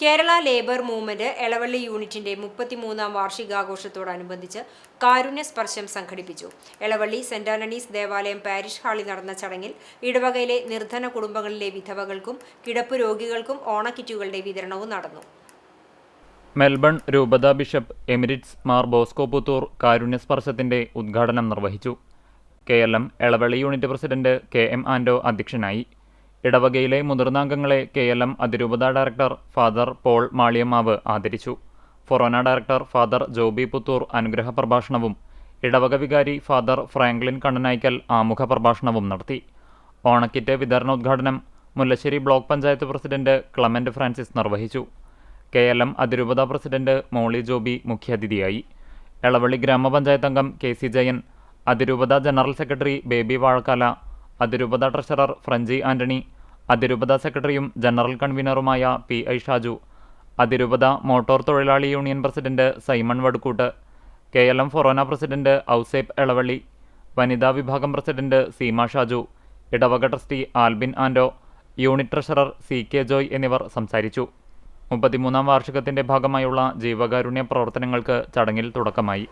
Kerala labour movement Elavally യൂണിറ്റിന്റെ 33-ാം വാർഷികാഘോഷത്തോടനുബന്ധിച്ച് കാരുണ്യ സ്പർശം സംഘടിപ്പിച്ചു. എളവള്ളി സെന്റ് ആന്റണീസ് ദേവാലയം പാരിഷ് ഹാളിൽ നടന്ന ചടങ്ങിൽ ഇടവകയിലെ നിർധന കുടുംബങ്ങളിലെ വിധവകൾക്കും കിടപ്പ് രോഗികൾക്കും ഓണക്കിറ്റുകളുടെ വിതരണവും നടന്നു. മെൽബൺ രൂപത ബിഷപ്പ് എമിരിറ്റ്സ് മാർ ബോസ്കോ പുത്തൂർ കാരുണ്യസ്പർശത്തിന്റെ ഉദ്ഘാടനം നിർവഹിച്ചു. KLM Elavally unit president KM Ando അധ്യക്ഷനായി. ഇടവകയിലെ മുതിർന്നാംഗങ്ങളെ KLM അതിരൂപത ഡയറക്ടർ ഫാദർ പോൾ മാളിയമ്മാവ് ആദരിച്ചു. Forane director father Joby Puthur അനുഗ്രഹ പ്രഭാഷണവും ഇടവക വികാരി ഫാദർ ഫ്രാങ്ക്ലിൻ കണ്ണനായ്ക്കൽ ആമുഖ പ്രഭാഷണവും നടത്തി. ഓണക്കിറ്റ് വിതരണോദ്ഘാടനം Mullassery block panchayat president Clement Francis നിർവഹിച്ചു. KLM അതിരൂപത പ്രസിഡന്റ് മോളി ജോബി മുഖ്യാതിഥിയായി. എളവള്ളി ഗ്രാമപഞ്ചായത്ത് അംഗം KC ജയൻ, അതിരൂപത ജനറൽ സെക്രട്ടറി ബേബി വാഴക്കാല, അതിരൂപത ട്രഷറർ ഫ്രഞ്ചി ആന്റണി, അതിരൂപത സെക്രട്ടറിയും ജനറൽ കൺവീനറുമായ PI ഷാജു, അതിരൂപത മോട്ടോർ തൊഴിലാളി യൂണിയൻ പ്രസിഡന്റ് സൈമൺ വടുക്കൂട്ട്, KLM ഫൊറോന പ്രസിഡന്റ് ഔസേപ്പ് എളവള്ളി, വനിതാ വിഭാഗം പ്രസിഡന്റ് സീമ ഷാജു, ഇടവക ട്രസ്റ്റി ആൽബിൻ ആൻഡോ, യൂണിറ്റ് ട്രഷറർ CK ജോയ് എന്നിവർ സംസാരിച്ചു. 33-ാം വാർഷികത്തിന്റെ ഭാഗമായുള്ള ജീവകാരുണ്യ പ്രവർത്തനങ്ങൾക്ക് ചടങ്ങിൽ തുടക്കമായി.